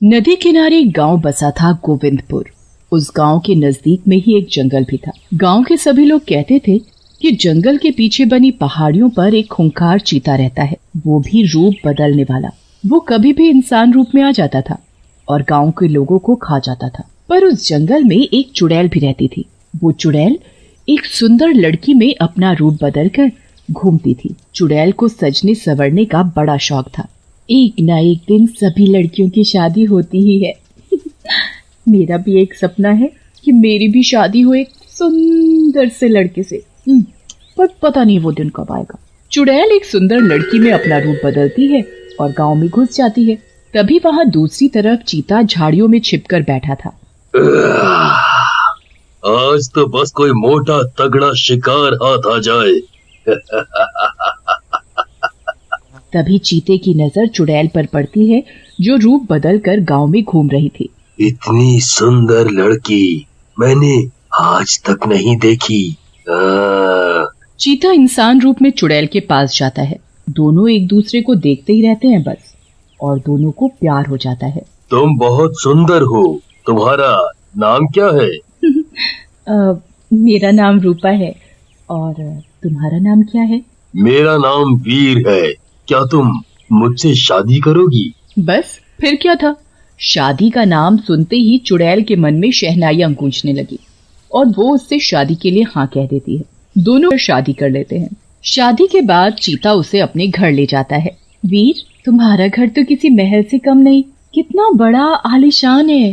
नदी किनारे एक गांव बसा था गोविंदपुर। उस गांव के नजदीक में ही एक जंगल भी था। गांव के सभी लोग कहते थे कि जंगल के पीछे बनी पहाड़ियों पर एक खूंखार चीता रहता है, वो भी रूप बदलने वाला। वो कभी भी इंसान रूप में आ जाता था और गांव के लोगों को खा जाता था। पर उस जंगल में एक चुड़ैल भी रहती थी। वो चुड़ैल एक सुंदर लड़की में अपना रूप बदल कर घूमती थी। चुड़ैल को सजने संवरने का बड़ा शौक था। एक ना एक दिन सभी लड़कियों की शादी होती ही है। मेरा भी एक सपना है कि मेरी भी शादी हो एक सुंदर से लड़के से, पर पता नहीं वो दिन कब आएगा। चुड़ैल एक सुंदर लड़की में अपना रूप बदलती है और गांव में घुस जाती है। तभी वहां दूसरी तरफ चीता झाड़ियों में छिपकर बैठा था। आज तो बस कोई मोटा तगड़ा शिकार हाथ आ जाए। तभी चीते की नजर चुड़ैल पर पड़ती है, जो रूप बदल कर गाँव में घूम रही थी। इतनी सुंदर लड़की मैंने आज तक नहीं देखी। चीता इंसान रूप में चुड़ैल के पास जाता है। दोनों एक दूसरे को देखते ही रहते हैं बस, और दोनों को प्यार हो जाता है। तुम बहुत सुंदर हो, तुम्हारा नाम क्या है? मेरा नाम रूपा है, और तुम्हारा नाम क्या है? मेरा नाम वीर है। क्या तुम मुझसे शादी करोगी? बस फिर क्या था। शादी का नाम सुनते ही चुड़ैल के मन में शहनाइयां गूंजने लगी और वो उससे शादी के लिए हाँ कह देती है। दोनों शादी कर लेते हैं। शादी के बाद चीता उसे अपने घर ले जाता है। वीर, तुम्हारा घर तो किसी महल से कम नहीं, कितना बड़ा आलीशान है।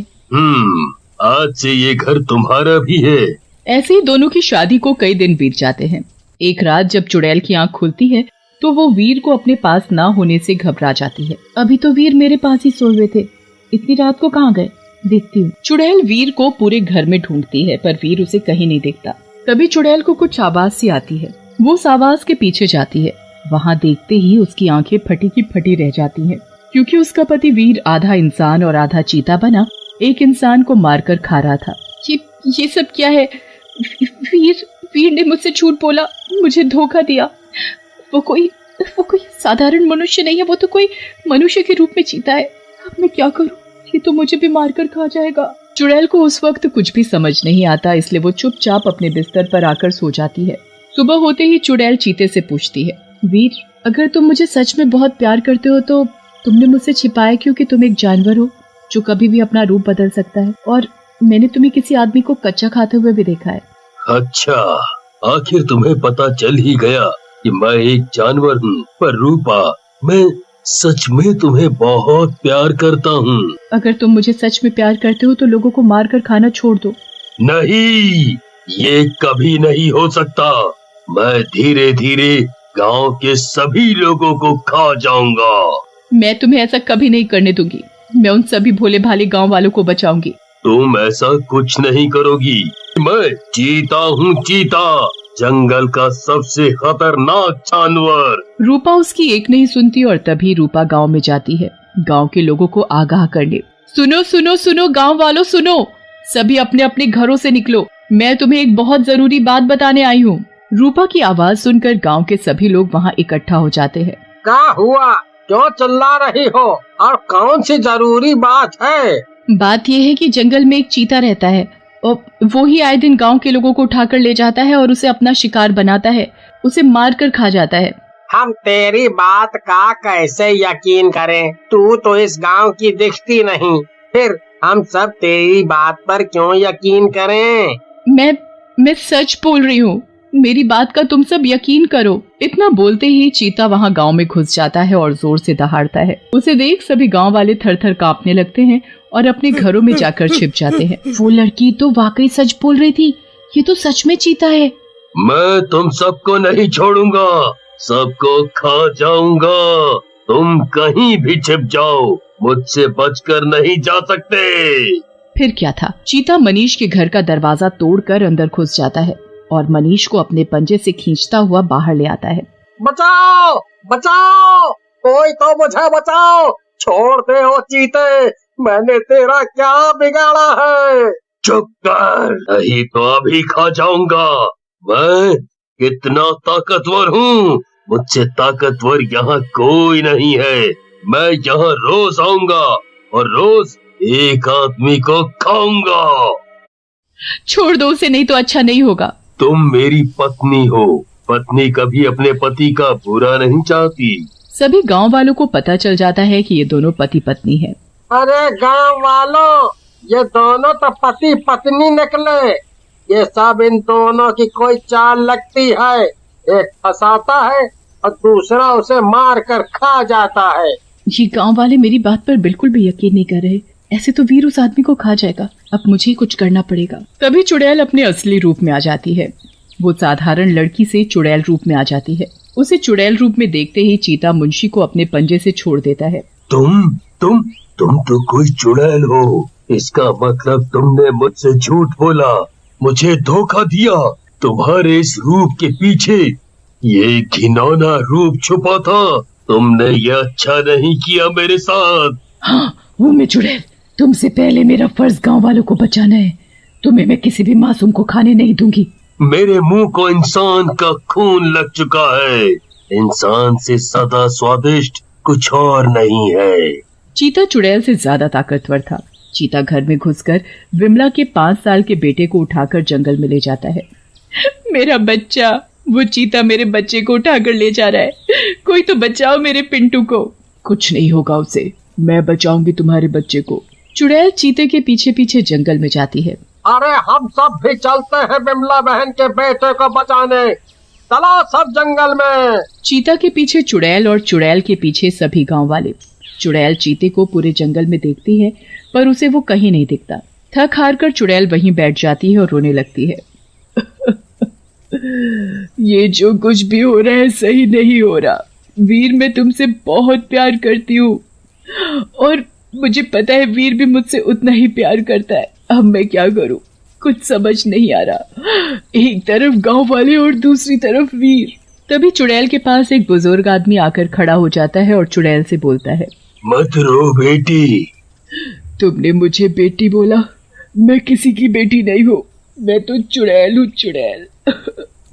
आज से ये घर तुम्हारा भी है। ऐसे ही दोनों की शादी को कई दिन बीत जाते हैं। एक रात जब चुड़ैल की आंख खुलती है तो वो वीर को अपने पास ना होने से घबरा जाती है। अभी तो वीर मेरे पास ही सोए हुए थे, इतनी रात को कहाँ गए? देखती हूँ। चुड़ैल वीर को पूरे घर में ढूंढती है, पर वीर उसे कहीं नहीं दिखता। तभी चुड़ैल को कुछ आवाज सी आती है। वो उस आवाज के पीछे जाती है। वहाँ देखते ही उसकी आंखें फटी की फटी रह जाती हैं, क्योंकि उसका पति वीर आधा इंसान और आधा चीता बना एक इंसान को मारकर खा रहा था। ये सब क्या है? वीर ने मुझसे झूठ बोला, मुझे धोखा दिया। वो कोई साधारण मनुष्य नहीं है, वो तो कोई मनुष्य के रूप में चीता है। अब मैं क्या करूं? ये तो मुझे भी मारकर खा जाएगा। चुड़ैल को उस वक्त कुछ भी समझ नहीं आता, इसलिए वो चुपचाप अपने बिस्तर पर आकर सो जाती है। सुबह होते ही चुड़ैल चीते से पूछती है, वीर, अगर तुम मुझे सच में बहुत प्यार करते हो तो तुमने मुझसे छिपाया क्यों कि तुम एक जानवर हो जो कभी भी अपना रूप बदल सकता है, और मैंने तुम्हें किसी आदमी को कच्चा खाते हुए भी देखा है। अच्छा, आखिर तुम्हें पता चल ही गया कि मैं एक जानवर हूँ। पर रूपा, मैं सच में तुम्हें बहुत प्यार करता हूँ। अगर तुम मुझे सच में प्यार करते हो तो लोगों को मार कर खाना छोड़ दो। नहीं, ये कभी नहीं हो सकता। मैं धीरे धीरे गांव के सभी लोगों को खा जाऊंगा। मैं तुम्हें ऐसा कभी नहीं करने दूंगी। मैं उन सभी भोले भाले गांव वालों को बचाऊंगी। तुम ऐसा कुछ नहीं करोगी। मैं चीता हूँ, चीता, जंगल का सबसे खतरनाक जानवर। रूपा उसकी एक नहीं सुनती और तभी रूपा गांव में जाती है, गांव के लोगों को आगाह करने। सुनो सुनो सुनो गांव वालों, सुनो, सभी अपने अपने घरों से निकलो, मैं तुम्हें एक बहुत जरूरी बात बताने आई हूँ। रूपा की आवाज सुनकर गांव के सभी लोग वहाँ इकट्ठा हो जाते हैं। क्या हुआ? क्यों चिल्ला रही हो, और कौन सी जरूरी बात है? बात यह है कि जंगल में एक चीता रहता है और वो ही आए दिन गांव के लोगों को उठाकर ले जाता है और उसे अपना शिकार बनाता है, उसे मार कर खा जाता है। हम तेरी बात का कैसे यकीन करें? तू तो इस गांव की दिखती नहीं, फिर हम सब तेरी बात पर क्यों यकीन करें? मैं सच बोल रही हूँ, मेरी बात का तुम सब यकीन करो। इतना बोलते ही चीता वहाँ गांव में घुस जाता है और जोर से दहाड़ता है। उसे देख सभी गांव वाले थर थर कांपने लगते हैं और अपने घरों में जाकर छिप जाते हैं। वो लड़की तो वाकई सच बोल रही थी, ये तो सच में चीता है। मैं तुम सबको नहीं छोड़ूंगा, सबको खा जाऊंगा। तुम कहीं भी छिप जाओ, मुझसे बचकर नहीं जा सकते। फिर क्या था, चीता मनीष के घर का दरवाजा तोड़कर अंदर घुस जाता है और मनीष को अपने पंजे से खींचता हुआ बाहर ले आता है। बचाओ बचाओ, कोई तो मुझे बचाओ, छोड़ दे ओ चीते, मैंने तेरा क्या बिगाड़ा है? चुप कर, नहीं तो अभी खा जाऊंगा। मैं कितना ताकतवर हूँ, मुझसे ताकतवर यहाँ कोई नहीं है। मैं यहाँ रोज आऊंगा और रोज एक आदमी को खाऊंगा। छोड़ दो उसे, नहीं तो अच्छा नहीं होगा। तुम मेरी पत्नी हो, पत्नी कभी अपने पति का बुरा नहीं चाहती। सभी गांव वालों को पता चल जाता है कि ये दोनों पति पत्नी हैं। अरे गांव वालों, ये दोनों तो पति पत्नी निकले। ये सब इन दोनों की कोई चाल लगती है। एक फंसाता है और दूसरा उसे मार कर खा जाता है। ये गांव वाले मेरी बात पर बिल्कुल भी यकीन नहीं कर रहे। ऐसे तो वीर उस आदमी को खा जाएगा। अब मुझे ही कुछ करना पड़ेगा। तभी चुड़ैल अपने असली रूप में आ जाती है। वो साधारण लड़की से चुड़ैल रूप में आ जाती है। उसे चुड़ैल रूप में देखते ही चीता मुंशी को अपने पंजे से छोड़ देता है। तुम तो कोई चुड़ैल हो। इसका मतलब तुमने मुझसे झूठ बोला, मुझे धोखा दिया। तुम्हारे इस रूप के पीछे ये घिनौना रूप छुपा था। तुमने ये अच्छा नहीं किया मेरे साथ। हाँ, वो मैं चुड़ैल। तुमसे पहले मेरा फर्ज गांव वालों को बचाना है। तुम्हें मैं किसी भी मासूम को खाने नहीं दूंगी। मेरे मुंह को इंसान का खून लग चुका है। इंसान से ज्यादा स्वादिष्ट कुछ और नहीं है। चीता चुड़ैल से ज्यादा ताकतवर था। चीता घर में घुसकर विमला के 5 साल के बेटे को उठाकर जंगल में ले जाता है। मेरा बच्चा, वो चीता मेरे बच्चे को उठाकर ले जा रहा है। कोई तो बचाओ मेरे पिंटू को। कुछ नहीं होगा उसे, मैं बचाऊंगी तुम्हारे बच्चे को। चुड़ैल चीते के पीछे पीछे जंगल में जाती है। अरे हम सब भी चलते हैं विमला बहन के बेटे को बचाने। चलो सब जंगल में। चीता के पीछे चुड़ैल और चुड़ैल के पीछे सभी गांव वाले। चुड़ैल चीते को पूरे जंगल में देखती है पर उसे वो कहीं नहीं दिखता। थक हार कर चुड़ैल वहीं बैठ जाती है और रोने लगती है। ये जो कुछ भी हो रहा है सही नहीं हो रहा। वीर, मैं तुमसे बहुत प्यार करती हूँ और मुझे पता है वीर भी मुझसे उतना ही प्यार करता है। अब मैं क्या करूं, कुछ समझ नहीं आ रहा। एक तरफ गांव वाले और दूसरी तरफ वीर। तभी चुड़ैल के पास एक बुजुर्ग आदमी आकर खड़ा हो जाता है और चुड़ैल से बोलता है, मत रो बेटी। तुमने मुझे बेटी बोला, मैं किसी की बेटी नहीं हूँ। मैं तो चुड़ैल हूँ, चुड़ैल।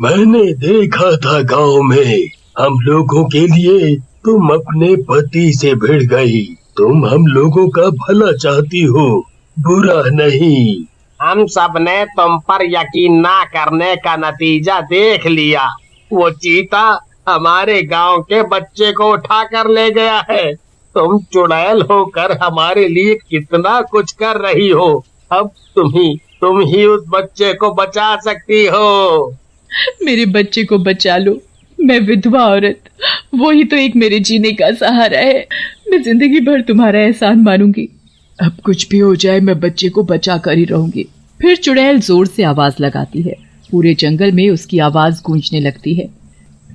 मैंने देखा था गांव में हम लोगों के लिए तुम अपने पति से भिड़ गई। तुम हम लोगों का भला चाहती हो, बुरा नहीं। हम सब ने तुम पर यकीन ना करने का नतीजा देख लिया। वो चीता हमारे गांव के बच्चे को उठा कर ले गया है। तुम चुड़ैल होकर हमारे लिए कितना कुछ कर रही हो। अब तुम ही उस बच्चे को बचा सकती हो। मेरे बच्चे को बचा लो। मैं विधवा औरत, वो ही तो एक मेरे जीने का सहारा है। मैं जिंदगी भर तुम्हारा एहसान मानूंगी। अब कुछ भी हो जाए मैं बच्चे को बचा कर ही रहूंगी। फिर चुड़ैल जोर से आवाज लगाती है। पूरे जंगल में उसकी आवाज गूंजने लगती है।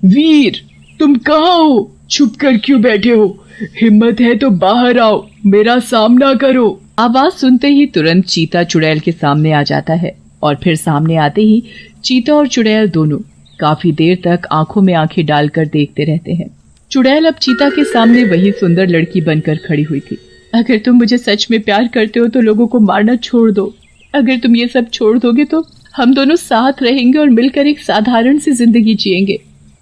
वीर, तुम कहाँ हो? छुप कर क्यों बैठे हो? हिम्मत है तो बाहर आओ, मेरा सामना करो। आवाज सुनते ही तुरंत चीता चुड़ैल के सामने आ जाता है और फिर सामने आते ही चीता और चुड़ैल दोनों काफी देर तक आंखों में आंखें डालकर देखते रहते हैं। चुड़ैल अब चीता के सामने वही सुंदर लड़की बनकर खड़ी हुई थी। अगर तुम मुझे सच में प्यार करते हो तो लोगों को मारना छोड़ दो। अगर तुम ये सब छोड़ दोगे तो हम दोनों साथ रहेंगे और मिलकर एक साधारण सी जिंदगी जिएंगे।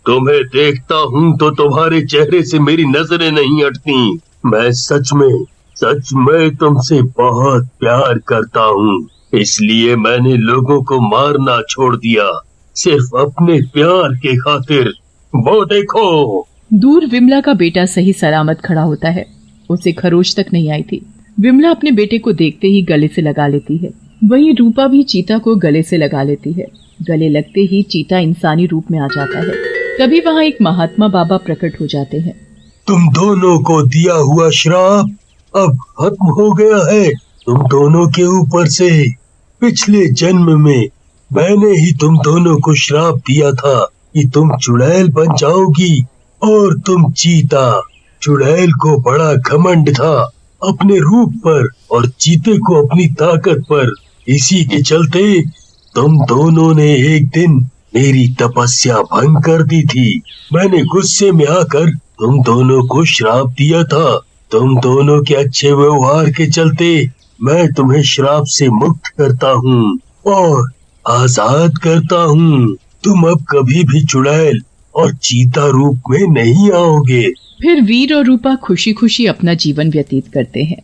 तुम्हें देखता हूँ तो तुम्हारे चेहरे से मेरी नजरें नहीं हटती। मैं सच में तुमसे बहुत प्यार करता हूँ, इसलिए मैंने लोगों को मारना छोड़ दिया, सिर्फ अपने प्यार के खातिर। वो देखो। दूर विमला का बेटा सही सलामत खड़ा होता है। उसे खरोच तक नहीं आई थी। विमला अपने बेटे को देखते ही गले से लगा लेती है। वहीं रूपा भी चीता को गले से लगा लेती है। गले लगते ही चीता इंसानी रूप में आ जाता है। तभी वहाँ एक महात्मा बाबा प्रकट हो जाते हैं। तुम दोनों को दिया हुआ श्राप अब खत्म हो गया है तुम दोनों के ऊपर से। पिछले जन्म में मैंने ही तुम दोनों को श्राप दिया था कि तुम चुड़ैल बन जाओगी और तुम चीता। चुड़ैल को बड़ा घमंड था अपने रूप पर और चीते को अपनी ताकत पर। इसी के चलते तुम दोनों ने एक दिन मेरी तपस्या भंग कर दी थी। मैंने गुस्से में आकर तुम दोनों को श्राप दिया था। तुम दोनों के अच्छे व्यवहार के चलते मैं तुम्हें श्राप से मुक्त करता हूँ और आजाद करता हूँ। तुम अब कभी भी चुड़ैल और चीता रूप में नहीं आओगे। फिर वीर और रूपा खुशी खुशी अपना जीवन व्यतीत करते हैं।